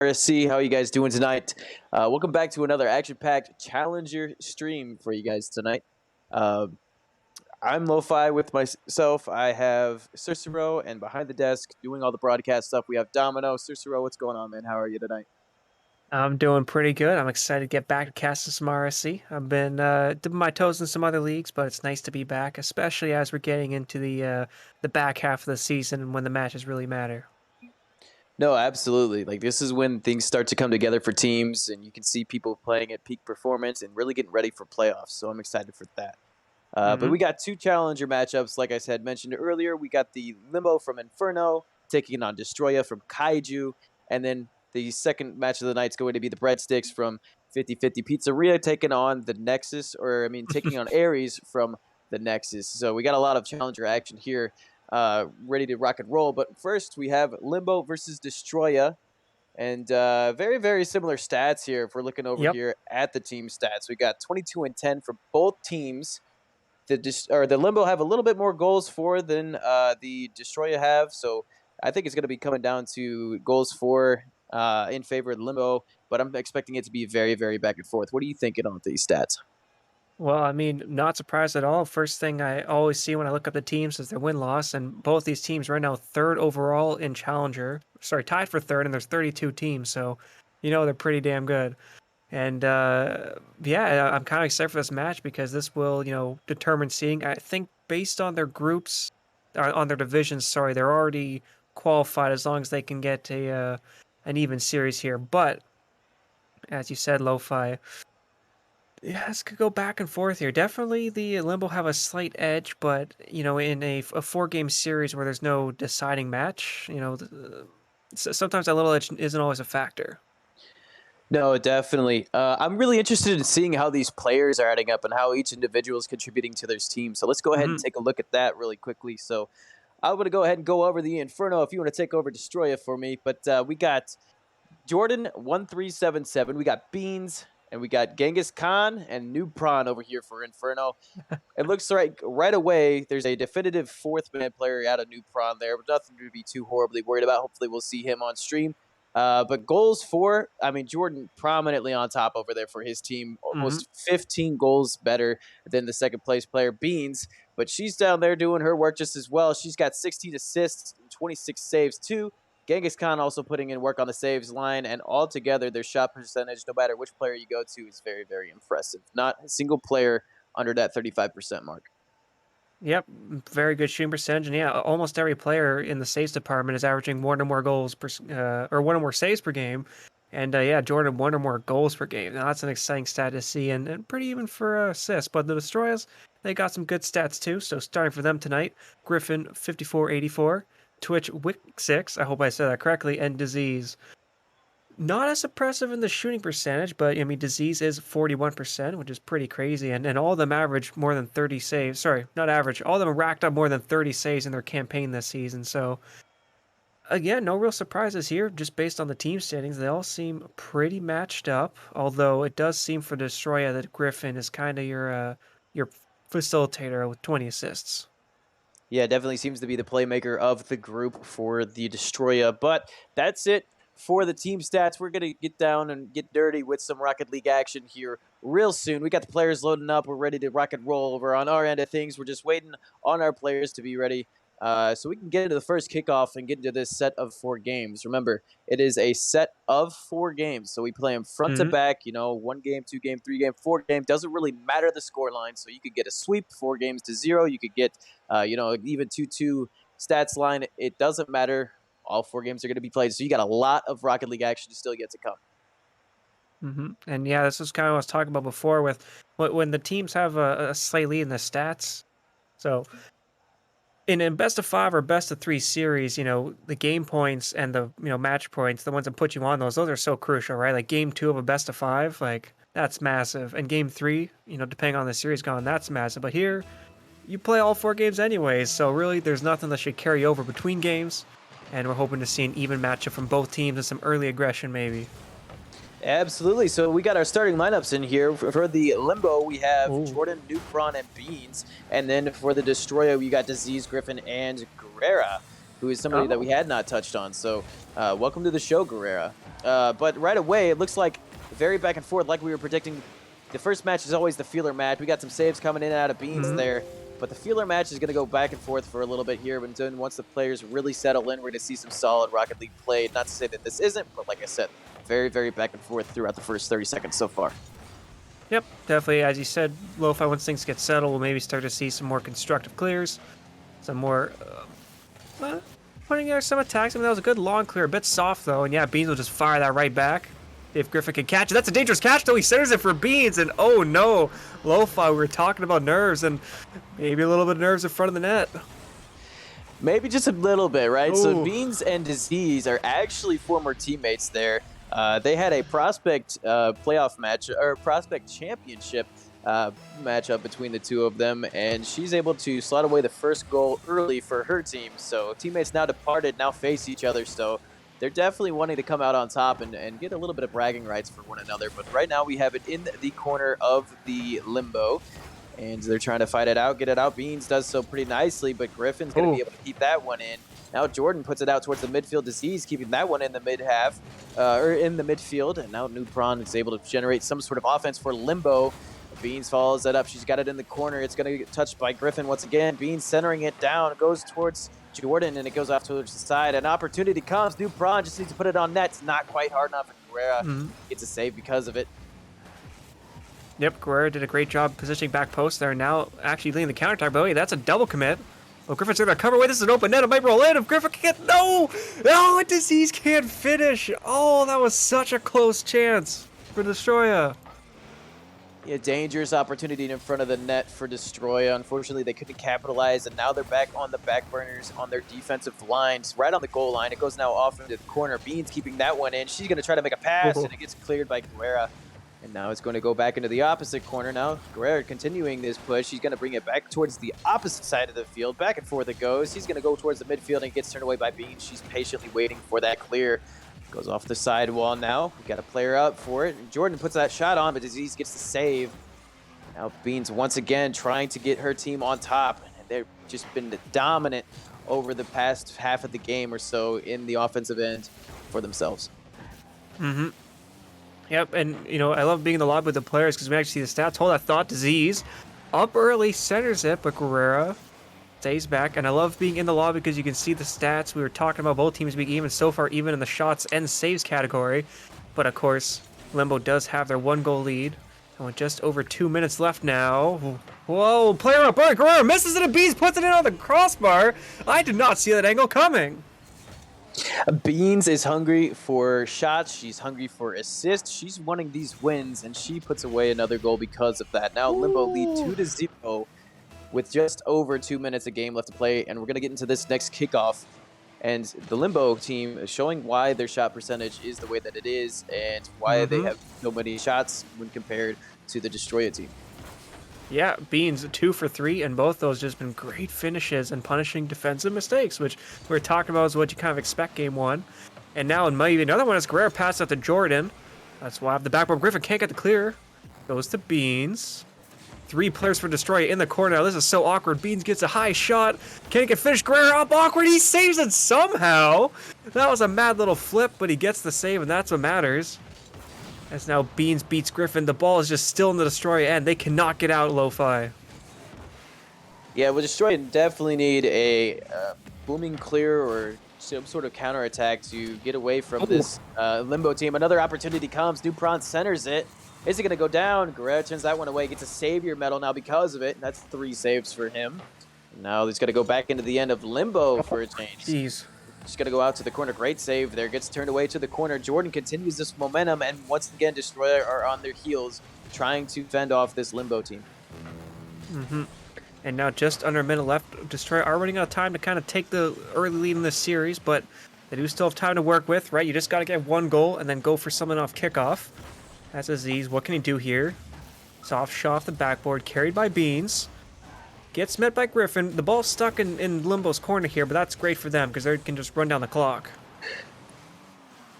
RSC, how are you guys doing tonight? Welcome back to another action-packed Challenger stream for you guys tonight. I'm Lo-Fi with myself. I have Cicero, and behind the desk, doing all the broadcast stuff, we have Domino. Cicero, what's going on, man? How are you tonight? I'm doing pretty good. I'm excited to get back to casting some RSC. I've been dipping my toes in some other leagues, but it's nice to be back, especially as we're getting into the back half of the season when the matches really matter. No, absolutely. Like, this is when things start to come together for teams, and you can see people playing at peak performance and really getting ready for playoffs, so I'm excited for that. But we got two Challenger matchups, like I said, mentioned earlier. We got the Limbo from Inferno taking on Destroyah from Kaiju, and then the second match of the night is going to be the Breadsticks from 50/50 Pizzeria taking on the Nexus, taking on Ares from the Nexus. So we got a lot of Challenger action here, ready to rock and roll. But first, we have Limbo versus Destroyah. And very, very similar stats here. If we're looking over Yep. here at the team stats, we got 22 and 10 for both teams. The Limbo have a little bit more goals for than the Destroyah have, so I think it's going to be coming down to goals for in favor of the Limbo, but I'm expecting it to be very, very back and forth. What are you thinking on these stats? Well, I mean, not surprised at all. First thing I always see when I look up the teams is their win-loss, and both these teams right now third overall in Challenger. Sorry, tied for third, and there's 32 teams, so they're pretty damn good. And yeah, I'm kind of excited for this match because this will, determine seeing. I think based on their groups, on their divisions, sorry, they're already qualified as long as they can get an even series here. But as you said, Lo-Fi, yeah, this could go back and forth here. Definitely, the Limbo have a slight edge, but in a four-game series where there's no deciding match, sometimes that little edge isn't always a factor. No, definitely. I'm really interested in seeing how these players are adding up and how each individual is contributing to their team. So let's go ahead and take a look at that really quickly. So I'm going to go ahead and go over the Inferno if you want to take over Destroyah for me. But we got Jordan 1377. We got Beans, and we got Genghis Khan and Noob Prawn over here for Inferno. It looks like right away there's a definitive fourth man player out of Noob Prawn there, but nothing to be too horribly worried about. Hopefully we'll see him on stream. But goals for, Jordan prominently on top over there for his team, almost 15 goals better than the second place player, Beans. But she's down there doing her work just as well. She's got 16 assists and 26 saves too. Genghis Khan also putting in work on the saves line, and altogether their shot percentage, no matter which player you go to, is very, very impressive. Not a single player under that 35% mark. Yep, very good shooting percentage, and yeah, almost every player in the saves department is averaging one or more goals or one or more saves per game, and yeah, Jordan one or more goals per game. Now that's an exciting stat to see, and pretty even for assists. But the Destroyers, they got some good stats too. So starting for them tonight, Griffin 5484, Twitch Wick 6. I hope I said that correctly, and Disease. Not as impressive in the shooting percentage, but Disease is 41%, which is pretty crazy, and all of them average more than 30 saves. Sorry, not average. All of them racked up more than 30 saves in their campaign this season. So, again, no real surprises here, just based on the team standings. They all seem pretty matched up, although it does seem for Destroyah that Griffin is kind of your facilitator with 20 assists. Yeah, definitely seems to be the playmaker of the group for the Destroyah. But that's it for the team stats. We're going to get down and get dirty with some Rocket League action here real soon. We got the players loading up. We're ready to rock and roll over on our end of things. We're just waiting on our players to be ready so we can get into the first kickoff and get into this set of 4 games. Remember, it is a set of 4 games. So we play them front to back, 1 game, 2 game, 3 game, 4 game. Doesn't really matter the score line. So you could get a sweep, 4 games to 0. You could get, even 2-2 stats line. It doesn't matter. All 4 games are going to be played. So you got a lot of Rocket League action still yet to come. And yeah, this is kind of what I was talking about before with when the teams have a slight lead in the stats. So in a best of 5 or best of 3 series, the game points and the match points, the ones that put you on those are so crucial, right? Like game 2 of a best of 5, like that's massive. And game 3, depending on the series gone, that's massive. But here, you play all 4 games anyways, so really there's nothing that should carry over between games. And we're hoping to see an even matchup from both teams and some early aggression, maybe. Absolutely. So we got our starting lineups in here. For the Limbo, we have Jordan, Newbron, and Beans. And then for the Destroyah, we got Disease, Griffin, and Guerrera. who is somebody that we had not touched on. So welcome to the show, Guerrera. But right away, it looks like very back and forth, like we were predicting. The first match is always the feeler match. We got some saves coming in and out of Beans there. But the feeler match is going to go back and forth for a little bit here. But then once the players really settle in, we're going to see some solid Rocket League play. Not to say that this isn't, but like I said, very, very back and forth throughout the first 30 seconds so far. Yep, definitely. As you said, Lo-Fi, once things get settled, we'll maybe start to see some more constructive clears. Some more putting there some attacks. I mean, that was a good long clear. A bit soft, though. And yeah, Beans will just fire that right back. If Griffin can catch it. That's a dangerous catch, though. He centers it for Beans. And oh, no. Lo-Fi, we were talking about nerves. And maybe a little bit of nerves in front of the net. Maybe just a little bit, right? Ooh. So Beans and Disease are actually former teammates there. They had a prospect playoff match, or prospect championship matchup between the two of them, and she's able to slot away the first goal early for her team. So teammates now departed, now face each other. So they're definitely wanting to come out on top and get a little bit of bragging rights for one another. But right now we have it in the corner of the Limbo, and they're trying to fight it out, get it out. Beans does so pretty nicely, but Griffin's going to be able to keep that one in. Now Jordan puts it out towards the midfield. Disease keeping that one in the mid-half, or in the midfield. And now Newpron is able to generate some sort of offense for Limbo. Beans follows that up. She's got it in the corner. It's going to get touched by Griffin once again. Beans centering it down. It goes towards Jordan, and it goes off towards the side. An opportunity comes. Newpron just needs to put it on net. It's not quite hard enough, and Guerrera gets a save because of it. Yep, Guerrera did a great job positioning back post there. Now actually leading the counter attack. But wait, that's a double commit. Oh, Griffin's going to cover away. This is an open net. It might roll in. If Griffin can get... No! Oh, Disease can't finish. Oh, that was such a close chance for Destroyah. Yeah, dangerous opportunity in front of the net for Destroyah. Unfortunately, they couldn't capitalize, and now they're back on the back burners on their defensive lines, right on the goal line. It goes now off into the corner. Beans keeping that one in. She's going to try to make a pass, and it gets cleared by Guerrera. And now it's going to go back into the opposite corner. Now Guerrera continuing this push. He's going to bring it back towards the opposite side of the field. Back and forth it goes. He's going to go towards the midfield and gets turned away by Beans. She's patiently waiting for that clear. Goes off the sidewall now. We got a player up for it. And Jordan puts that shot on, but Disease gets the save. Now Beans once again trying to get her team on top. And they've just been dominant over the past half of the game or so in the offensive end for themselves. Yep, and you know, I love being in the lobby with the players because we actually see the stats. Hold that thought. Disease up early, centers it, but Guerrera stays back. And I love being in the lobby because you can see the stats. We were talking about both teams being even so far, even in the shots and saves category. But of course, Limbo does have their 1-goal lead. And with just over 2 minutes left now. Whoa, player up. All right, Guerrera misses it, and Beans puts it in on the crossbar. I did not see that angle coming. Beans is hungry for shots. She's hungry for assists. She's wanting these wins, and she puts away another goal because of that. Now Limbo lead 2-0 with just over 2 minutes of game left to play, and we're going to get into this next kickoff. And the Limbo team is showing why their shot percentage is the way that it is and why they have so many shots when compared to the Destroyah team. Yeah, Beans 2 for 3, and both those just been great finishes and punishing defensive mistakes, which we're talking about is what you kind of expect game one. And now in maybe another one is Guerrera pass out to Jordan. That's why the backboard Griffin can't get the clear. Goes to Beans. 3 players for Destroyah in the corner. Now this is so awkward. Beans gets a high shot. Can't get finished. Guerrera up awkward. He saves it somehow. That was a mad little flip, but he gets the save, and that's what matters. As now Beans beats Griffin. The ball is just still in the Destroyah end. They cannot get out, Lo-Fi. Yeah, well, Destroyah definitely need a booming clear or some sort of counterattack to get away from this Limbo team. Another opportunity comes. Dupron centers it. Is it going to go down? Guerrera turns that one away. Gets a savior medal now because of it. And that's 3 saves for him. Now he's going to go back into the end of Limbo for a change. Jeez. Just going to go out to the corner. Great save there. Gets turned away to the corner. Jordan continues this momentum. And once again, Destroyah are on their heels trying to fend off this Limbo team. And now just under a minute left. Destroyah are running out of time to kind of take the early lead in this series. But they do still have time to work with, right? You just got to get 1 goal and then go for something off kickoff. That's Aziz. What can he do here? Soft shot off the backboard. Carried by Beans. Gets met by Griffin. The ball's stuck in Limbo's corner here, but that's great for them because they can just run down the clock.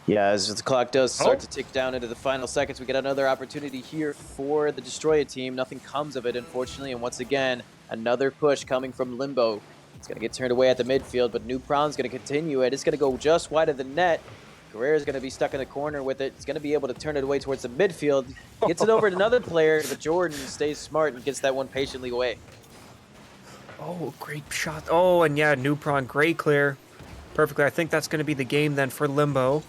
Yeah, as the clock does start to tick down into the final seconds, we get another opportunity here for the Destroyah team. Nothing comes of it, unfortunately, and once again, another push coming from Limbo. It's going to get turned away at the midfield, but Nupron's going to continue it. It's going to go just wide of the net. Guerrero's going to be stuck in the corner with it. He's going to be able to turn it away towards the midfield. Gets it over to another player, but Jordan stays smart and gets that one patiently away. Oh, great shot. Oh, and yeah, Nupron, great clear. Perfectly. I think that's going to be the game then for Limbo.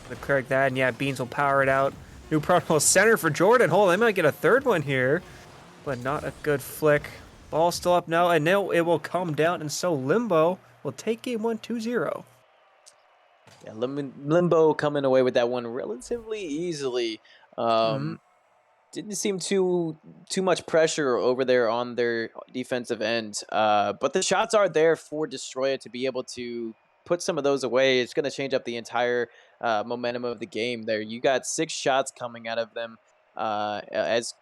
The clear like that, and yeah, Beans will power it out. Nupron will center for Jordan. Hold on, they might get a third one here, but not a good flick. Ball still up now, and now it will come down, and so Limbo will take game 1 2-0. Yeah, Limbo coming away with that one relatively easily. Didn't seem too much pressure over there on their defensive end. But the shots are there for Destroyah to be able to put some of those away. It's going to change up the entire momentum of the game there. You got 6 shots coming out of them as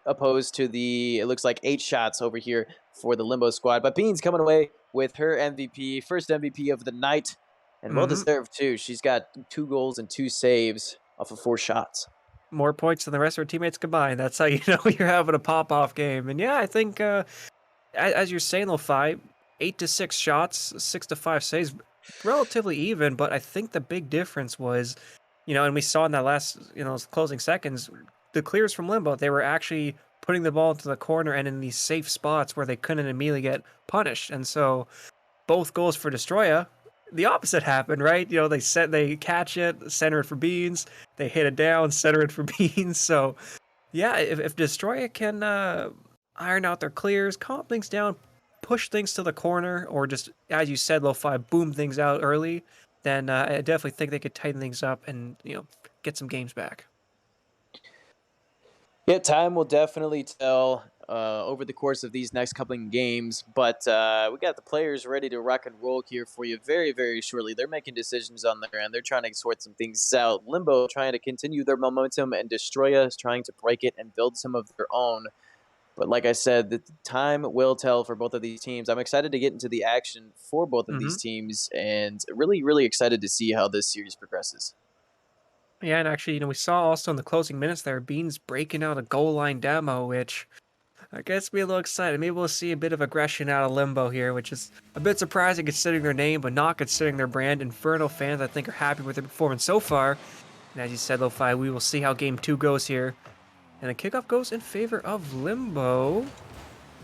opposed to it looks like 8 shots over here for the Limbo squad. But Beans coming away with her MVP, first MVP of the night, and well-deserved too. She's got 2 goals and 2 saves off of 4 shots. More points than the rest of her teammates combined. That's how you know you're having a pop-off game. And yeah, I think, as you're saying, Lo-Fi, 8 to 6 shots, 6 to 5 saves, relatively even. But I think the big difference was, and we saw in that last, those closing seconds, the clears from Limbo, they were actually putting the ball into the corner and in these safe spots where they couldn't immediately get punished. And so both goals for Destroyah, the opposite happened, right? They catch it, center it for Beans, they hit it down, center it for Beans. So yeah, if Destroyah can iron out their clears, calm things down, push things to the corner, or just, as you said, Lo-Fi, boom things out early, then I definitely think they could tighten things up and get some games back. Yeah, time will definitely tell over the course of these next couple of games, but we got the players ready to rock and roll here for you very, very shortly. They're making decisions on their end. They're trying to sort some things out. Limbo trying to continue their momentum, and Destroyah is trying to break it and build some of their own. But like I said, the time will tell for both of these teams. I'm excited to get into the action for both of these teams, and really, really excited to see how this series progresses. Yeah, and actually, we saw also in the closing minutes there, Beans breaking out a goal line demo, which I guess me a little excited. Maybe we'll see a bit of aggression out of Limbo here, which is a bit surprising considering their name, but not considering their brand. Inferno fans, I think, are happy with their performance so far. And as you said, Lo-Fi, we will see how game 2 goes here. And the kickoff goes in favor of Limbo.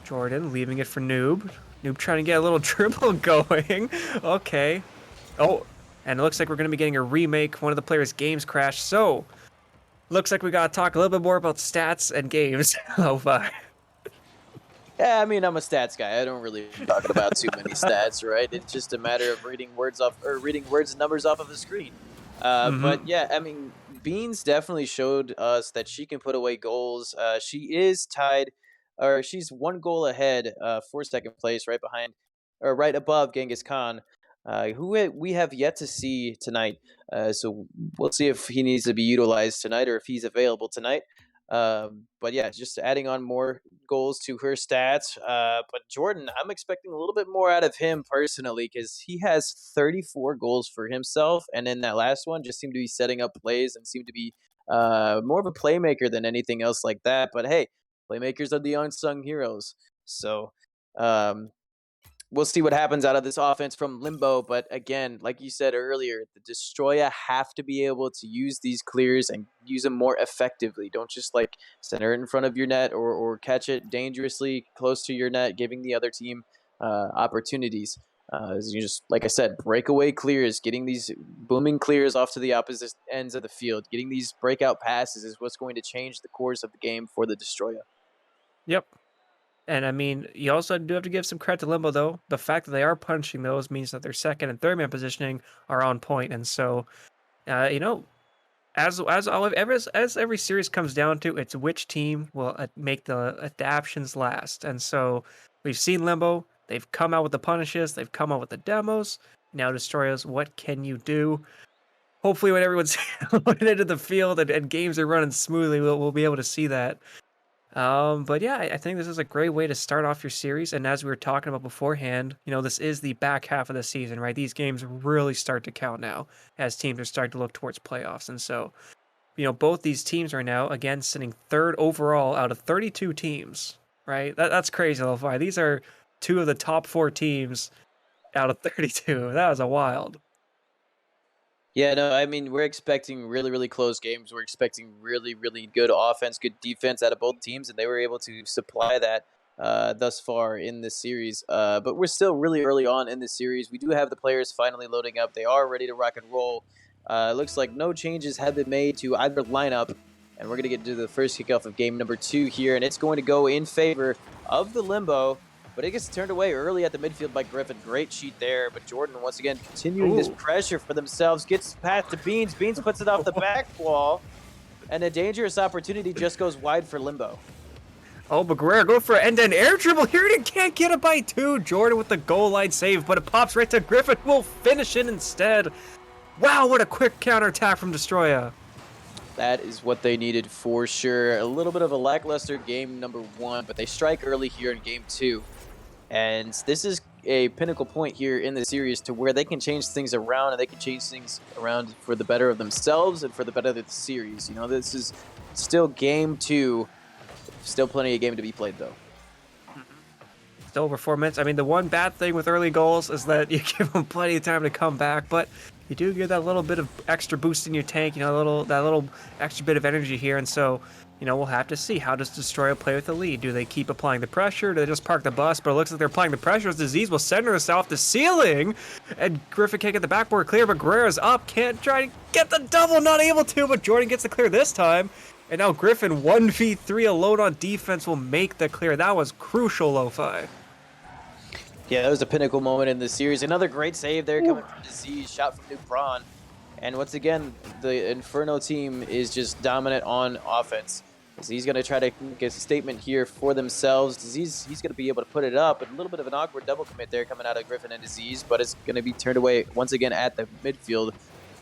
Jordan leaving it for Noob. Noob trying to get a little dribble going. Okay. Oh, and it looks like we're going to be getting a remake. One of the players' games crashed. So, looks like we got to talk a little bit more about stats and games. Lo-Fi. Yeah, I mean, I'm a stats guy. I don't really talk about too many stats, right? It's just a matter of reading words and numbers off of the screen. But yeah, I mean, Beans definitely showed us that she can put away goals. She is tied, or she's 1 goal ahead for second place, right behind, or right above Genghis Khan, who we have yet to see tonight. So we'll see if he needs to be utilized tonight or if he's available tonight. But yeah, just adding on more goals to her stats. But Jordan, I'm expecting a little bit more out of him personally because he has 34 goals for himself, and in that last one, just seemed to be setting up plays and seemed to be more of a playmaker than anything else like that. But hey, playmakers are the unsung heroes. So we'll see what happens out of this offense from Limbo. But again, like you said earlier, the Destroyah have to be able to use these clears and use them more effectively. Don't just like center it in front of your net or catch it dangerously close to your net, giving the other team opportunities. You just, like I said, breakaway clears, getting these booming clears off to the opposite ends of the field, getting these breakout passes is what's going to change the course of the game for the Destroyah. Yep. And I mean, you also do have to give some credit to Limbo, though. The fact that they are punching those means that their second and third man positioning are on point. And so, as every series comes down to, it's which team will make the adaptions last. And so, we've seen Limbo. They've come out with the punishes. They've come out with the demos. Now, Destroyers, what can you do? Hopefully, when everyone's loaded into the field and games are running smoothly, we'll be able to see that. But yeah, I think this is a great way to start off your series. And as we were talking about beforehand, this is the back half of the season, right? These games really start to count now as teams are starting to look towards playoffs. And so, both these teams are now, again, sitting 3rd overall out of 32 teams, right? That's crazy, Lo-Fi. These are 2 of the top 4 teams out of 32. That was a wild. Yeah, no, I mean, we're expecting really, really close games. We're expecting really, really good offense, good defense out of both teams, and they were able to supply that thus far in this series. But we're still really early on in this series. We do have the players finally loading up. They are ready to rock and roll. It looks like no changes have been made to either lineup, and we're going to get to the first kickoff of game number 2 here, and it's going to go in favor of the Limbo. But it gets turned away early at the midfield by Griffin. Great sheet there. But Jordan, once again, continuing this pressure for themselves. Gets past to Beans. Beans puts it off the back wall. And a dangerous opportunity just goes wide for Limbo. Oh, but Guerrero go for an end-to-end air dribble here, and it can't get it by 2. Jordan with the goal line save, but it pops right to Griffin. Will finish it instead. Wow, what a quick counterattack from Destroyah. That is what they needed for sure. A little bit of a lackluster game number 1, but they strike early here in game 2. And this is a pinnacle point here in the series to where they can change things around, and they can change things around for the better of themselves and for the better of the series. You know, this is still game 2. Still plenty of game to be played, though. Still over 4 minutes. I mean, the one bad thing with early goals is that you give them plenty of time to come back, but you do get that little bit of extra boost in your tank, you know, that little extra bit of energy here, and so, you know, we'll have to see. How does Destroyah play with the lead? Do they keep applying the pressure? Do they just park the bus? But it looks like they're applying the pressure as Disease will center us off the ceiling. And Griffin can't get the backboard clear, but Guerrero's up. Can't try to get the double. Not able to, but Jordan gets the clear this time. And now Griffin 1v3 alone on defense will make the clear. That was crucial, Lo-Fi. Yeah, that was a pinnacle moment in the series. Another great save there coming from Disease. Shot from New Braun. And once again, the Inferno team is just dominant on offense. He's going to try to get a statement here for themselves. Disease, he's going to be able to put it up. But a little bit of an awkward double commit there coming out of Griffin and Disease. But it's going to be turned away once again at the midfield.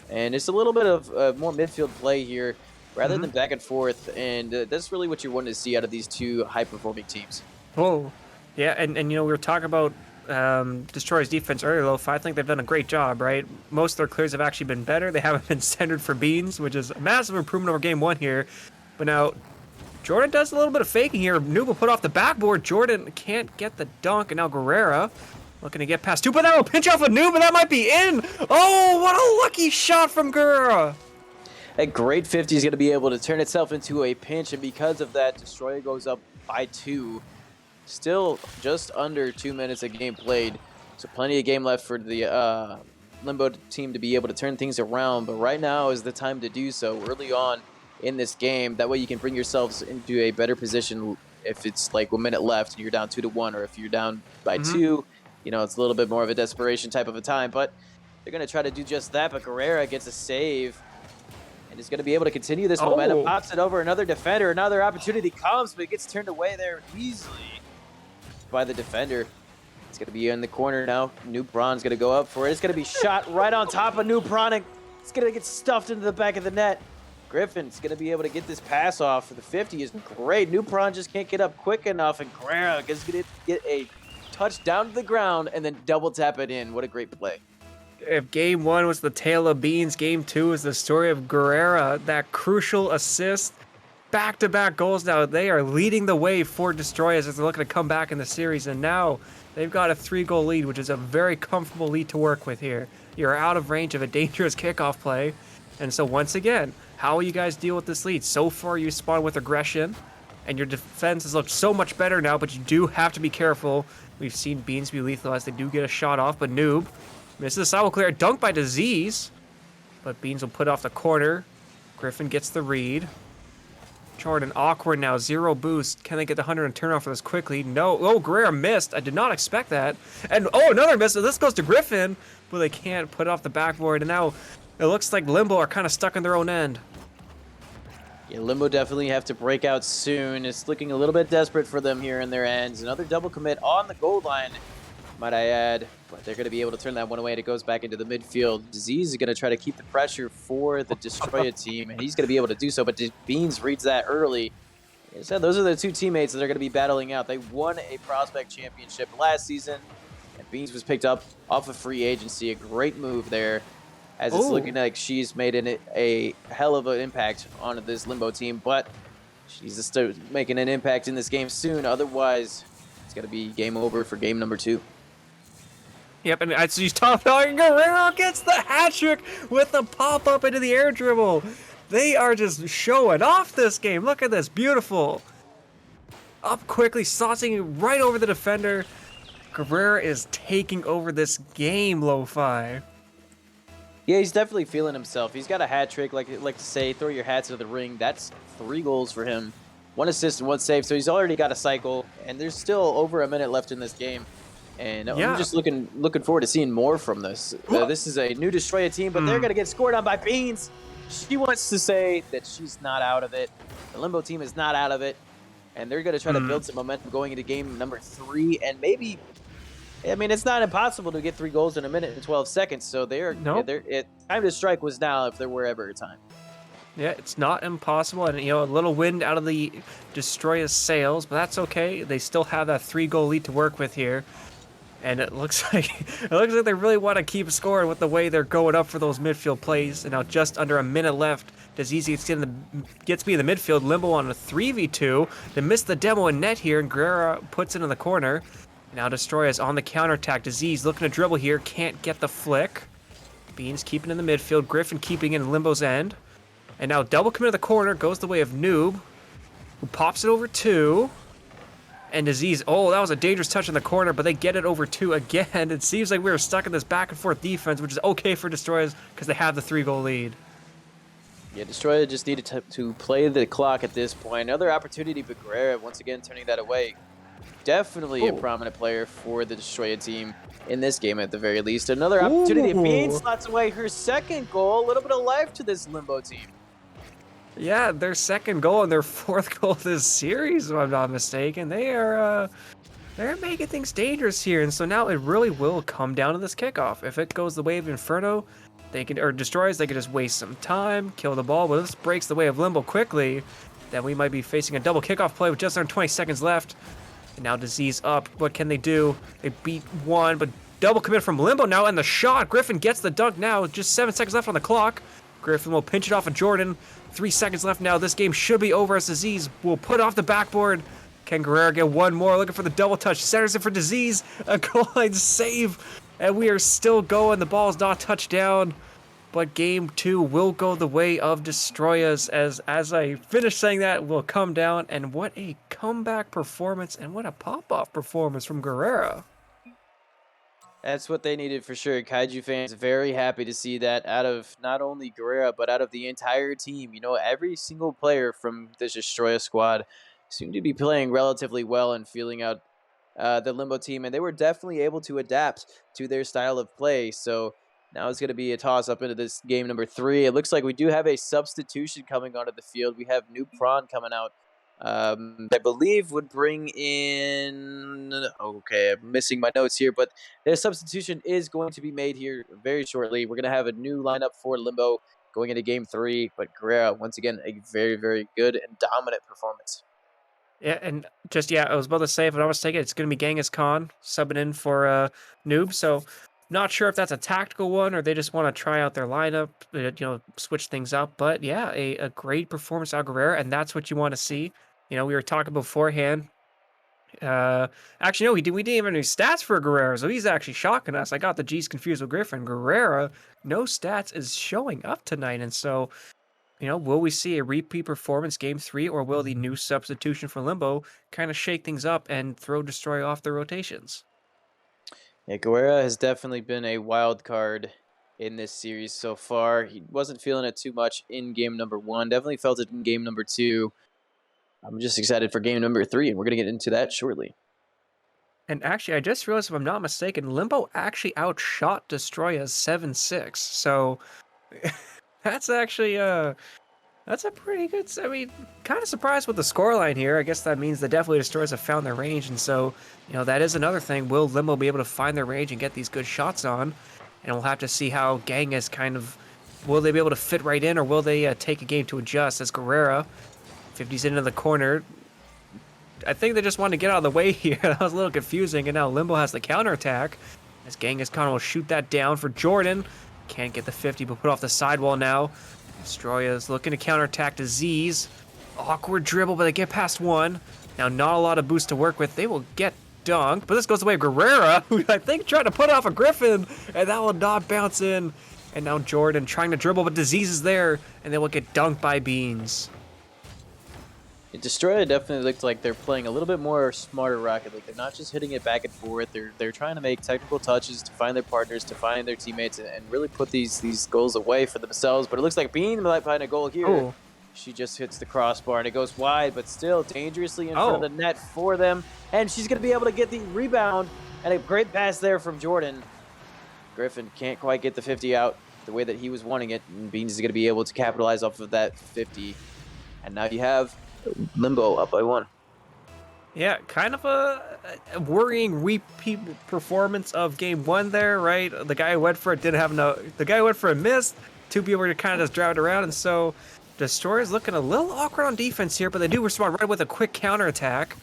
And it's a little bit of more midfield play here rather than back and forth. And that's really what you want to see out of these two high-performing teams. Oh, yeah. And you know, we were talking about Destroyer's defense earlier, Lo-Fi. I think they've done a great job, right? Most of their clears have actually been better. They haven't been centered for Beans, which is a massive improvement over game 1 here. But now Jordan does a little bit of faking here. Noob will put off the backboard. Jordan can't get the dunk, and now Guerrero looking to get past 2, but that will pinch off a Noob, and that might be in. Oh, what a lucky shot from Guerrero. A great 50 is going to be able to turn itself into a pinch, and because of that, Destroyah goes up by 2. Still just under 2 minutes of game played, so plenty of game left for the Limbo team to be able to turn things around, but right now is the time to do so early on in this game. That way you can bring yourselves into a better position if it's like 1 minute left and you're down 2-1, or if you're down by 2, you know, it's a little bit more of a desperation type of a time, but they're going to try to do just that. But Guerrero gets a save and is going to be able to continue this momentum. Pops it over another defender. Another opportunity comes, but it gets turned away there easily by the defender. It's going to be in the corner now. New Braun's going to go up for it. It's going to be shot right on top of New Braun. It's going to get stuffed into the back of the net. Griffin's going to be able to get this pass off. The 50 is great. New Braun just can't get up quick enough, and Guerrero is going to get a touch down to the ground and then double tap it in. What a great play. If game 1 was the tale of Beans, game 2 is the story of Guerrero. That crucial assist. Back-to-back goals now. They are leading the way for Destroyers as they're looking to come back in the series, and now they've got a 3-goal lead, which is a very comfortable lead to work with here. You're out of range of a dangerous kickoff play, and so once again, how will you guys deal with this lead? So far, you spawn with aggression, and your defense has looked so much better now, but you do have to be careful. We've seen Beans be lethal as they do get a shot off, but Noob misses a sidewall clear. Dunk by Disease, but Beans will put off the corner. Griffin gets the read. Jordan awkward now, 0 boost. Can they get the 100 and turn off for this quickly? No. Oh, Guerrero missed. I did not expect that. And oh, another miss. So this goes to Griffin, but they can't put off the backboard. And now it looks like Limbo are kind of stuck in their own end. Yeah, Limbo definitely have to break out soon. It's looking a little bit desperate for them here in their ends. Another double commit on the goal line, might I add. But they're going to be able to turn that one away, and it goes back into the midfield. Disease is going to try to keep the pressure for the Destroyah team, and he's going to be able to do so. But Beans reads that early. Like I said, those are the two teammates that are going to be battling out. They won a prospect championship last season, and Beans was picked up off of free agency. A great move there, as it's looking like she's made a hell of an impact on this Limbo team. But she's still making an impact in this game soon. Otherwise, it's going to be game over for game number 2. Yep, and as he's top out, Guerrero gets the hat trick with the pop up into the air dribble. They are just showing off this game. Look at this, beautiful. Up quickly, saucing right over the defender. Guerrero is taking over this game, Lo-Fi. Yeah, he's definitely feeling himself. He's got a hat trick, like to say, throw your hats into the ring. That's 3 goals for him, 1 assist and 1 save. So he's already got a cycle, and there's still over a minute left in this game. And Yeah. I'm just looking forward to seeing more from this. This is a new Destroyah team, but they're gonna get scored on by Beans. She wants to say that she's not out of it. The Limbo team is not out of it, and they're gonna try to build some momentum going into game number 3, and maybe. I mean, it's not impossible to get 3 goals in a minute and 12 seconds. So time to strike was now if there were ever a time. Yeah, it's not impossible, and a little wind out of the Destroyah's sails, but that's okay. They still have that 3-goal lead to work with here, and it looks like they really want to keep scoring with the way they're going up for those midfield plays. And now just under a minute left, Disease gets me in the midfield. Limbo on a 3v2. They miss the demo in net here, and Guerrero puts it in the corner. Now Destroyah is on the counterattack. Disease looking to dribble here. Can't get the flick. Beans keeping in the midfield. Griffin keeping in Limbo's end. And now double commit to the corner. Goes the way of Noob, who pops it over 2. And Disease, oh, that was a dangerous touch in the corner, but they get it over 2 again. It seems like we were stuck in this back and forth defense, which is okay for Destroyers because they have the 3-goal lead. Yeah, Destroyah just needed to play the clock at this point. Another opportunity, but Guerrero once again turning that away. Definitely a prominent player for the Destroyah team in this game at the very least. Another opportunity. Bean slots away her 2nd goal. A little bit of life to this Limbo team. Yeah, their 2nd goal and their 4th goal this series, if I'm not mistaken. They're making things dangerous here, and so now it really will come down to this kickoff. If it goes the way of Inferno, Destroyers, they can just waste some time, kill the ball, but this breaks the way of Limbo quickly. Then we might be facing a double kickoff play with just under 20 seconds left. And now Disease up. What can they do? They beat 1, but double commit from Limbo now, and the shot. Griffin gets the dunk now. Just 7 seconds left on the clock. Griffin will pinch it off of Jordan. 3 seconds left now. This game should be over as Disease will put off the backboard. Can Guerrero get one more? Looking for the double touch. Centers it for Disease. A goal line save. And we are still going. The ball is not touched down. But game 2 will go the way of Destroyers as I finish saying that will come down. And what a comeback performance and what a pop-off performance from Guerrero. That's what they needed for sure. Kaiju fans very happy to see that out of not only Guerrero, but out of the entire team. Every single player from this Destroyah squad seemed to be playing relatively well and feeling out the Limbo team. And they were definitely able to adapt to their style of play. So now it's going to be a toss-up into this game number 3. It looks like we do have a substitution coming onto the field. We have New Prawn coming out. I believe would bring in... Okay, I'm missing my notes here, but their substitution is going to be made here very shortly. We're going to have a new lineup for Limbo going into game 3, but Guerrero, once again, a very, very good and dominant performance. Yeah, and I was about to say, if I'm not mistaken, it's going to be Genghis Khan subbing in for Noob, so... Not sure if that's a tactical one or they just want to try out their lineup, switch things up. But yeah, a great performance out of Guerrero, and that's what you want to see. We were talking beforehand. Actually, no, we didn't even have any stats for Guerrero, so he's actually shocking us. I got the G's confused with Griffin. Guerrero, no stats is showing up tonight, and so, will we see a repeat performance game 3, or will the new substitution for Limbo kind of shake things up and throw Destroyah off the rotations? Yeah, Guerrero has definitely been a wild card in this series so far. He wasn't feeling it too much in game number 1. Definitely felt it in game number 2. I'm just excited for game number 3, and we're going to get into that shortly. And actually, I just realized, if I'm not mistaken, Limbo actually outshot Destroyah 7-6. So that's actually that's a pretty good... I mean, kind of surprised with the scoreline here. I guess that means that definitely Destroyers have found their range. And so, that is another thing. Will Limbo be able to find their range and get these good shots on? And we'll have to see how Gang is kind of... Will they be able to fit right in, or will they take a game to adjust? As Guerrero 50s into the corner. I think they just wanted to get out of the way here. That was a little confusing. And now Limbo has the counterattack. As Genghis Khan will shoot that down for Jordan. Can't get the 50, but put off the sidewall now. Destroyah is looking to counterattack Disease. Awkward dribble, but they get past 1. Now, not a lot of boost to work with. They will get dunk, but this goes away. Guerrera, who I think tried to put off a Griffin, and that will not bounce in. And now Jordan trying to dribble, but Disease is there, and they will get dunked by Beans. Destroyah definitely looked like they're playing a little bit more smarter Rocket League. They're not just hitting it back and forth. They're trying to make technical touches to find their partners, to find their teammates, and really put these goals away for themselves. But it looks like Bean might find a goal here. Oh. She just hits the crossbar, and it goes wide, but still dangerously in front of the net for them. And she's going to be able to get the rebound, and a great pass there from Jordan. Griffin can't quite get the 50 out the way that he was wanting it, and Beans is going to be able to capitalize off of that 50. And now you have Limbo up by 1. Yeah, kind of a worrying repeat performance of game 1 there, right? The guy who went for it didn't have no. The guy who went for it missed. 2 people were kind of just driving around, and so Destroyer's looking a little awkward on defense here, but they do respond right with a quick counterattack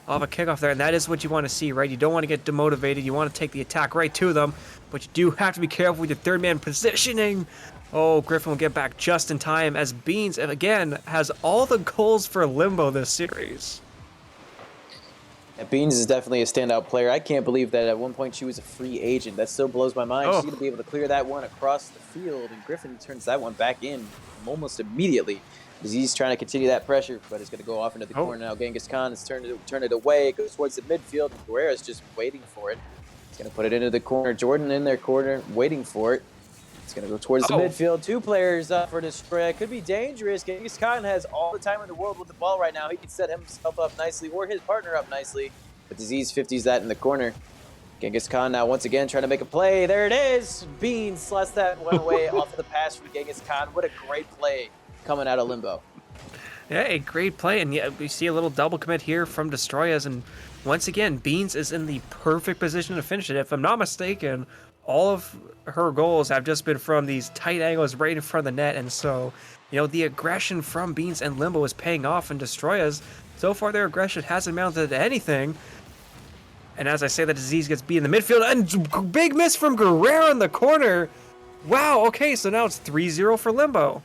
off a kickoff there, and that is what you want to see, right? You don't want to get demotivated. You want to take the attack right to them, but you do have to be careful with your third man positioning. Oh, Griffin will get back just in time as Beans, again, has all the goals for Limbo this series. Yeah, Beans is definitely a standout player. I can't believe that at one point she was a free agent. That still blows my mind. She's going to be able to clear that one across the field, and Griffin turns that one back in almost immediately. He's trying to continue that pressure, but it's going to go off into the corner now. Genghis Khan has turned it away. It goes towards the midfield, and Guerrera's just waiting for it. He's going to put it into the corner. Jordan in their corner, waiting for it. It's going to go towards the midfield. 2 players up for Destroyah. Could be dangerous. Genghis Khan has all the time in the world with the ball right now. He can set himself up nicely or his partner up nicely. But Disease 50s that in the corner. Genghis Khan now once again trying to make a play. There it is. Beans slots that one away off of the pass from Genghis Khan. What a great play coming out of Limbo. Yeah, a great play. And yeah, we see a little double commit here from Destroyers. And once again, Beans is in the perfect position to finish it. If I'm not mistaken, all of her goals have just been from these tight angles right in front of the net. And so, you know, the aggression from Beans and Limbo is paying off. And Destroyers, so far their aggression hasn't amounted to anything. And as I say, the Disease gets beat in the midfield. And big miss from Guerrero in the corner. Wow, okay, so now it's 3-0 for Limbo.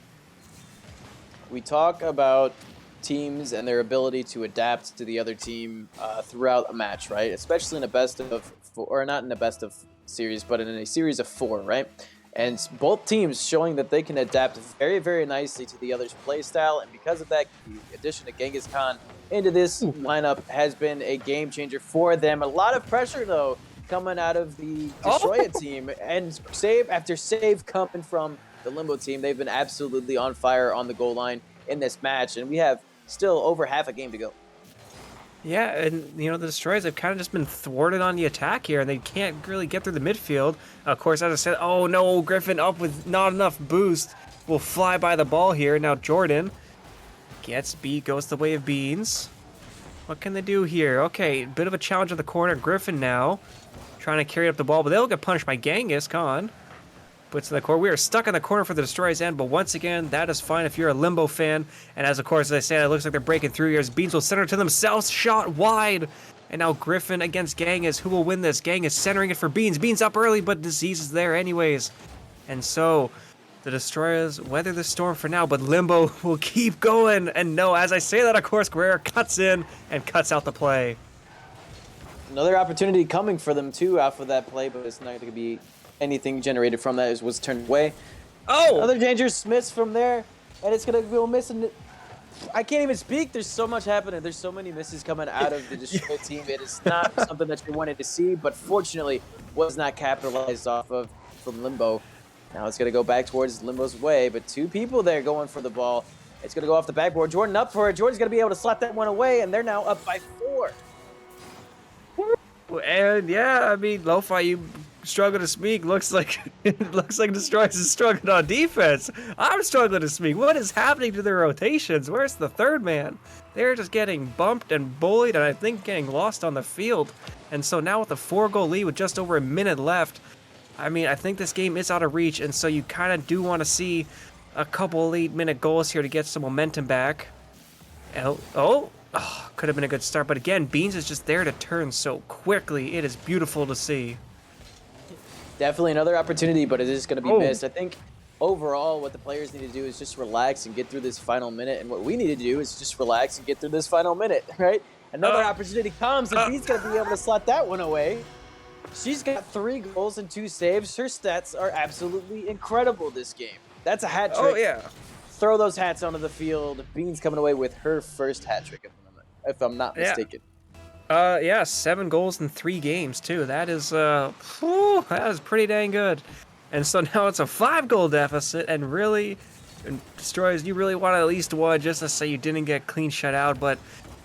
We talk about teams and their ability to adapt to the other team throughout a match, right? Especially in a best of 4, or not in a best of series, but in a series of 4, right? And both teams showing that they can adapt very, very nicely to the other's play style. And because of that, the addition of Genghis Khan into this lineup has been a game changer for them. A lot of pressure, though, coming out of the Destroyah team. And save after save coming from the Limbo team. They've been absolutely on fire on the goal line in this match. And we have still over half a game to go. Yeah, and, you know, the Destroyers have kind of just been thwarted on the attack here, and they can't really get through the midfield. Of course, as I said, oh no, Griffin up with not enough boost will fly by the ball here. Now Jordan gets beat, goes the way of Beans. What can they do here? Okay, a bit of a challenge in the corner. Griffin now trying to carry up the ball, but they'll get punished by Genghis Khan. Puts in the corner. We are stuck in the corner for the Destroyer's end, but once again, that is fine if you're a Limbo fan. And as of course, as I said, it looks like they're breaking through here as Beans will center to themselves. Shot wide. And now Griffin against Genghis. Who will win this? Genghis centering it for Beans. Beans up early, but Disease is there anyways. And so the Destroyers weather the storm for now, but Limbo will keep going. And no, as I say that, of course, Guerrero cuts in and cuts out the play. Another opportunity coming for them, too, off of that play, but it's not going to be anything generated from that. Was turned away. Oh! Another dangerous miss from there, and it's going to go missing. I can't even speak. There's so much happening. There's so many misses coming out of the Destroyah team. It is not something that you wanted to see, but fortunately was not capitalized off of from Limbo. Now it's going to go back towards Limbo's way, but 2 people there going for the ball. It's going to go off the backboard. Jordan up for it. Jordan's going to be able to slap that one away, and they're now up by 4. And yeah, I mean, Lo-Fi, you struggle to speak. Looks like Destroyers is struggling on defense. I'm struggling to speak. What is happening to their rotations? Where's the third man? They're just getting bumped and bullied, and I think getting lost on the field. And so now with a 4-goal lead with just over a minute left, I mean, I think this game is out of reach, and so you kind of do want to see a couple 8-minute goals here to get some momentum back. Oh, could have been a good start, but again, Beans is just there to turn so quickly. It is beautiful to see. Definitely another opportunity, but it is going to be missed. I think overall what the players need to do is just relax and get through this final minute, and what we need to do is just relax and get through this final minute, right? Another opportunity comes, and Bean's going to be able to slot that one away. She's got 3 goals and 2 saves. Her stats are absolutely incredible this game. That's a hat trick. Oh, yeah. Throw those hats onto the field. Bean's coming away with her first hat trick, if I'm not mistaken. Yeah, 7 goals in 3 games, too. That is, that is pretty dang good. And so now it's a 5-goal deficit, and really, Destroyers, you really want at least one just to say you didn't get clean shut out, but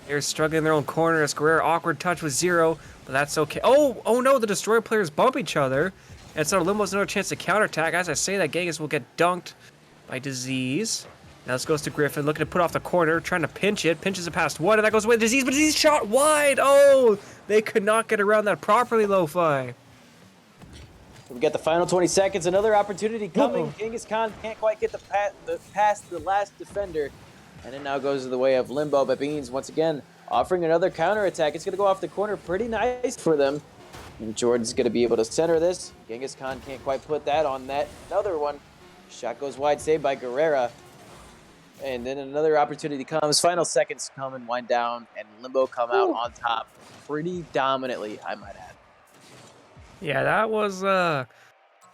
they're struggling in their own corner. As Guerrero, awkward touch with 0, but that's okay. Oh no, the Destroyer players bump each other, and so Limbo's another chance to counterattack. As I say that, Genghis will get dunked by Disease. Now this goes to Griffin, looking to put off the corner, trying to pinch it. Pinches it past 1, and that goes away to Disease, but Disease shot wide! Oh! They could not get around that properly, Lo-Fi. We got the final 20 seconds. Another opportunity coming. Genghis Khan can't quite get past the last defender. And it now goes to the way of Limbo, but Beans once again offering another counterattack. It's going to go off the corner pretty nice for them. And Jordan's going to be able to center this. Genghis Khan can't quite put that on net. Another one. Shot goes wide, saved by Guerrera. And then another opportunity comes. Final seconds come and wind down, and Limbo come out on top pretty dominantly, I might add. Yeah, that was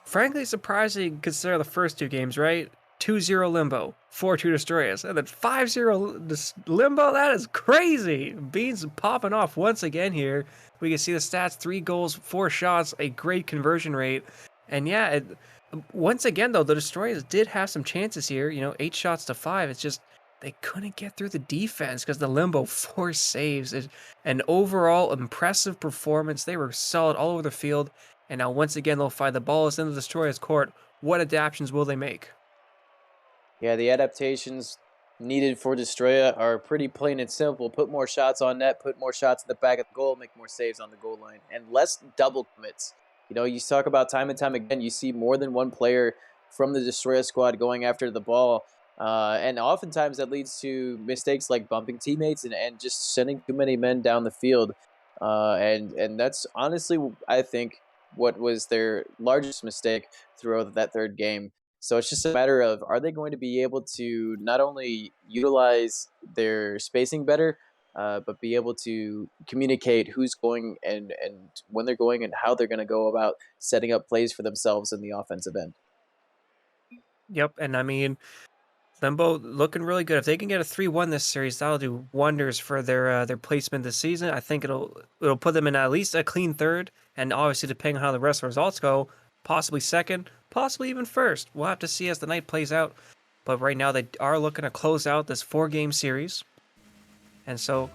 frankly surprising considering the first 2 games, right? 2-0 Limbo, 4-2 Destroyers, and then 5-0 Limbo. That is crazy. Beans popping off once again here. We can see the stats: 3 goals, 4 shots, a great conversion rate. And yeah, once again though, the Destroyers did have some chances here. 8 shots to 5. It's just they couldn't get through the defense because the Limbo 4 saves. An overall impressive performance. They were solid all over the field. And now once again they'll find the ball is in the Destroyers' court. What adaptations will they make? Yeah, the adaptations needed for Destroyah are pretty plain and simple. Put more shots on net, put more shots in the back of the goal, make more saves on the goal line, and less double commits. You talk about time and time again, you see more than one player from the Destroyah squad going after the ball. And oftentimes that leads to mistakes like bumping teammates and just sending too many men down the field. And that's honestly, I think, what was their largest mistake throughout that third game. So it's just a matter of, are they going to be able to not only utilize their spacing better, but be able to communicate who's going and when they're going and how they're going to go about setting up plays for themselves in the offensive end. Yep, and I mean, Limbo looking really good. If they can get a 3-1 this series, that'll do wonders for their placement this season. I think it'll put them in at least a clean third, and obviously depending on how the rest of the results go, possibly second, possibly even first. We'll have to see as the night plays out. But right now they are looking to close out this 4-game series. And so,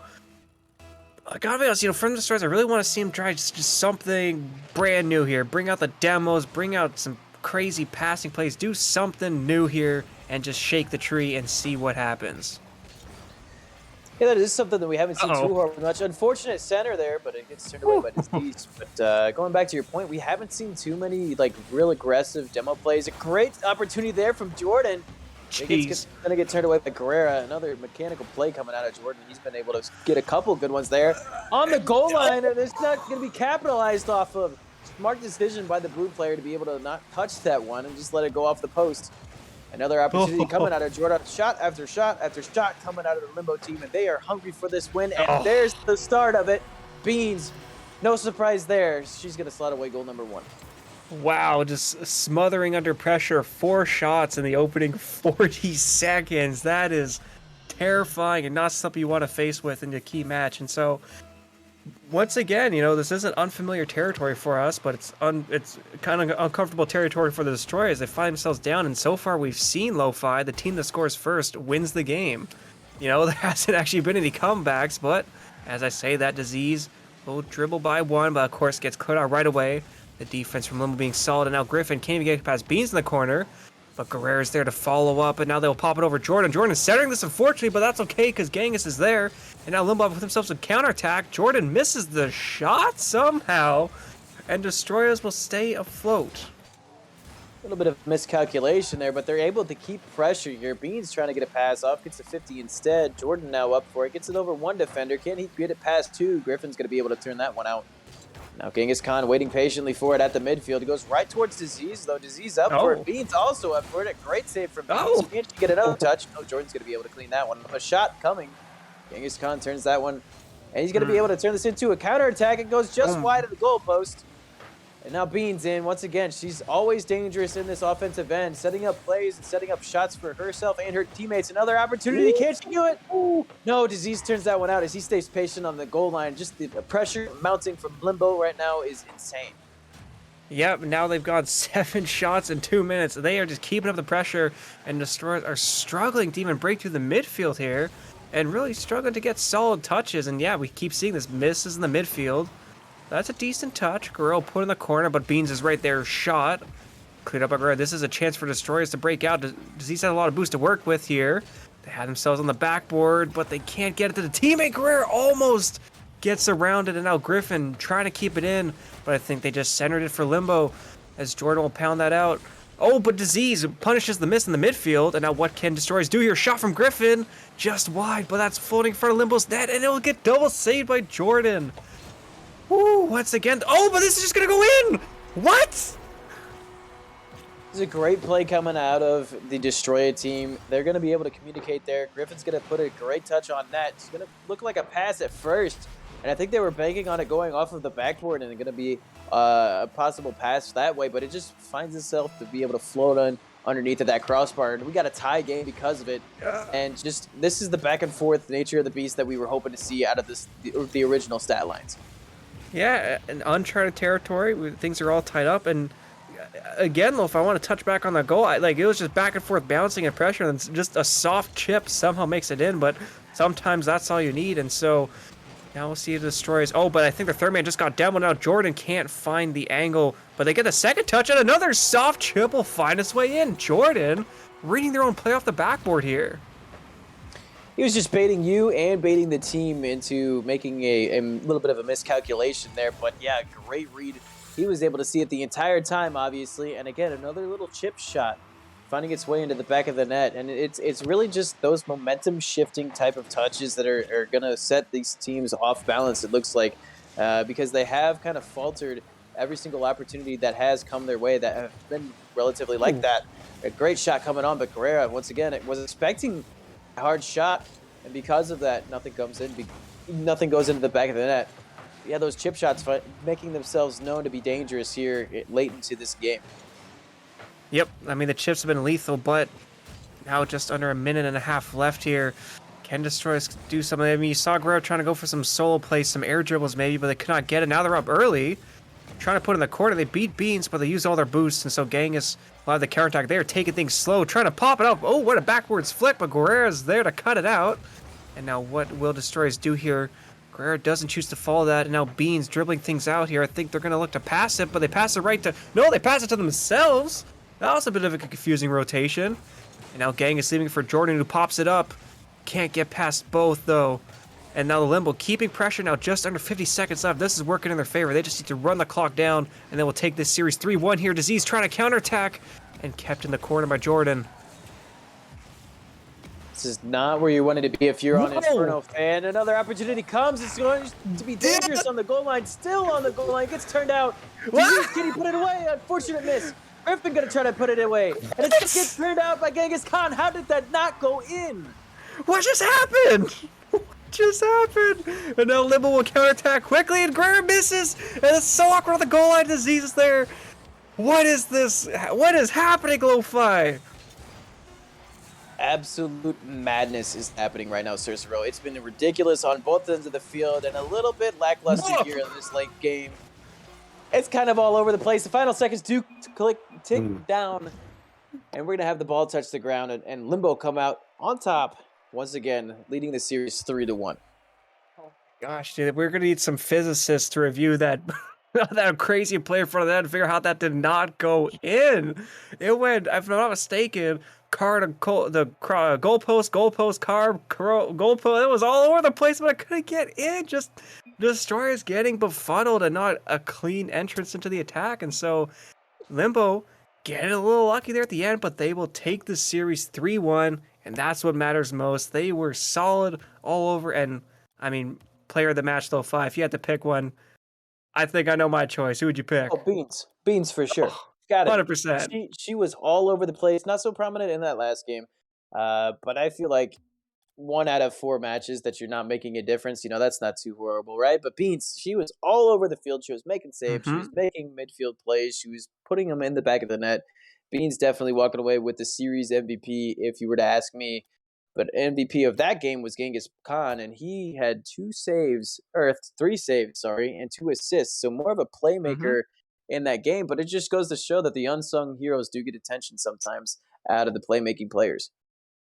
I gotta be honest, from the start, I really want to see them try just something brand new here. Bring out the demos, bring out some crazy passing plays, do something new here, and just shake the tree and see what happens. Yeah, that is something that we haven't seen too horribly much. Unfortunate center there, but it gets turned away by Disease. But going back to your point, we haven't seen too many real aggressive demo plays. A great opportunity there from Jordan. It's going to get turned away by Guerrera. Another mechanical play coming out of Jordan. He's been able to get a couple good ones there. On the goal line, and it's not going to be capitalized off of. Smart decision by the blue player to be able to not touch that one and just let it go off the post. Another opportunity coming out of Jordan. Shot after shot after shot coming out of the Limbo team, and they are hungry for this win. And there's the start of it. Beans, no surprise there. She's going to slot away goal number 1. Wow, just smothering under pressure. 4 shots in the opening 40 seconds. That is terrifying and not something you want to face with in a key match. And so, once again, this isn't unfamiliar territory for us, but it's kind of uncomfortable territory for the Destroyers. They find themselves down, and so far we've seen Lo-Fi, the team that scores first, wins the game. There hasn't actually been any comebacks, but as I say, that Disease will dribble by 1, but of course gets cleared out right away. The defense from Limbo being solid, and now Griffin can't even get past Beans in the corner, but Guerrera's there to follow up, and now they'll pop it over Jordan. Jordan's centering this, unfortunately, but that's okay because Genghis is there. And now Limbo with themselves a counterattack. Jordan misses the shot somehow, and Destroyers will stay afloat. A little bit of miscalculation there, but they're able to keep pressure here. Beans trying to get a pass off, gets a 50 instead. Jordan now up for it, gets it over 1 defender. Can he get it past 2? Griffin's going to be able to turn that one out. Now Genghis Khan waiting patiently for it at the midfield. He goes right towards Disease, though. Disease up for it. Beans also up for it. A great save from Beans. Can she get another touch? No, Jordan's going to be able to clean that one. A shot coming. Genghis Khan turns that one And he's going to be able to turn this into a counterattack. It goes just Oh, wide of the goalpost. And now Beans in once again. She's always dangerous in this offensive end, setting up plays and setting up shots for herself and her teammates. Another opportunity. Can she do it? No, Disease turns that one out as he stays patient on the goal line. Just the pressure mounting from Limbo right now is insane. yep, now they've got 7 shots in 2 minutes. They are just keeping up the pressure, and Destroyers are struggling to even break through the midfield here, and really struggling to get solid touches. And yeah, we keep seeing this misses in the midfield. That's a decent touch. Guerrero put in the corner, but Beans is right there. Shot. Cleared up by Guerrero. This is a chance for Destroyers to break out. Disease had a lot of boost to work with here. They had themselves on the backboard, but they can't get it to the teammate. Guerrero almost gets around it, and now Griffin trying to keep it in, but I think they just centered it for Limbo as Jordan will pound that out. Oh, but Disease punishes the miss in the midfield, and now what can Destroyers do here? Shot from Griffin, just wide, but that's floating in front of Limbo's net, and it'll get double saved by Jordan. Woo, once again. Oh, but this is just gonna go in! What? This is a great play coming out of the Destroyah team. They're going to be able to communicate there. Griffin's going to put a great touch on net. It's going to look like a pass at first. And I think they were banking on it going off of the backboard and going to be a possible pass that way. But it just finds itself to be able to float underneath of that crossbar. And we got a tie game because of it. And just this is the back and forth nature of the beast that we were hoping to see out of the original stat lines. Yeah, in uncharted territory, things are all tied up, and again, though, if I want to touch back on the goal, it was just back and forth bouncing and pressure, and just a soft chip somehow makes it in, but sometimes that's all you need, and so now we'll see the Destroyers. Oh, but I think the third man just got demoed. Now Jordan can't find the angle, but they get the second touch, and another soft chip will find its way in. Jordan reading their own play off the backboard here. He was just baiting you and baiting the team into making a little bit of a miscalculation there. But yeah, great read. He was able to see it the entire time, obviously. And again, another little chip shot finding its way into the back of the net. And it's really just those momentum shifting type of touches that are going to set these teams off balance, it looks like, because they have kind of faltered every single opportunity that has come their way that have been relatively like that. A great shot coming on, but Guerrero, once again, it was expecting a hard shot, and because of that, nothing goes into the back of the net. Yeah, those chip shots making themselves known to be dangerous here late into this game. Yep, I mean, the chips have been lethal, but now just under a minute and a half left here. Can Destroyers do something? I mean, you saw Guerrero trying to go for some solo plays, some air dribbles maybe, but they could not get it. Now they're up early, trying to put in the corner. They beat Beans, but they used all their boosts, and so Genghis will have the counterattack. They are taking things slow, trying to pop it up. Oh, what a backwards flick, but Guerrero's there to cut it out. And now what will Destroyers do here? Guerrero doesn't choose to follow that, and now Beans dribbling things out here. I think they're going to look to pass it, but they pass it right to... No, they pass it to themselves. That was a bit of a confusing rotation. And now Genghis leaving for Jordan, who pops it up. Can't get past both, though. And now the Limbo keeping pressure now, just under 50 seconds left. This is working in their favor. They just need to run the clock down, and then we'll take this series 3-1 here. Disease trying to counterattack, and kept in the corner by Jordan. This is not where you wanted to be if you're on Inferno fan. Another opportunity comes. It's going to be dangerous on the goal line. Still on the goal line. Gets turned out. Disease, can he put it away? Unfortunate miss. Griffin going to try to put it away. And it gets turned out by Genghis Khan. How did that not go in? What just happened? Just happened? And now Limbo will counterattack quickly, and Guerrero misses, and it's so awkward on the goal line. Disease is there. What is this? What is happening, Lo-Fi? Absolute madness is happening right now, Cicero. It's been ridiculous on both ends of the field and a little bit lackluster here in this late game. It's kind of all over the place. The final seconds do tick down, and we're going to have the ball touch the ground, and Limbo come out on top once again, leading the series 3-1. Gosh, dude, we're gonna need some physicists to review that that crazy play in front of that and figure out how that did not go in. It went, if I'm not mistaken, car to goalpost, car, goalpost. It was all over the place, but I couldn't get in. Just Destroyers getting befuddled and not a clean entrance into the attack, and so Limbo getting a little lucky there at the end, but they will take the series 3-1. And that's what matters most. They were solid all over. And, I mean, player of the match, though, 5. If you had to pick one, I think I know my choice. Who would you pick? Oh, Beans. Beans for sure. Got it. 100%. She was all over the place. Not so prominent in that last game. But I feel like 1 out of 4 matches that you're not making a difference, that's not too horrible, right? But Beans, she was all over the field. She was making saves. She was Hmm. making midfield plays. She was putting them in the back of the net. Beans definitely walking away with the series MVP, if you were to ask me. But MVP of that game was Genghis Khan, and he had 3 saves, sorry, and 2 assists. So more of a Hmm. playmaker in that game. But it just goes to show that the unsung heroes do get attention sometimes out of the playmaking players.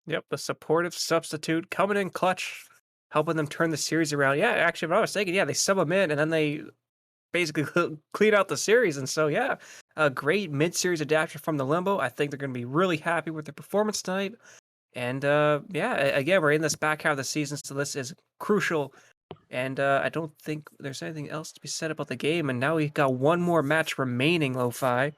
Yep, the supportive substitute coming in clutch, helping them turn the series around. Yeah, actually, what I was thinking, yeah, they sub them in and then they basically clean out the series. And so, yeah, a great mid-series adaptation from the Limbo. I think they're going to be really happy with their performance tonight. And yeah, again, we're in this back half of the season, so this is crucial. And I don't think there's anything else to be said about the game. And now we've got one more match remaining, Lo-Fi.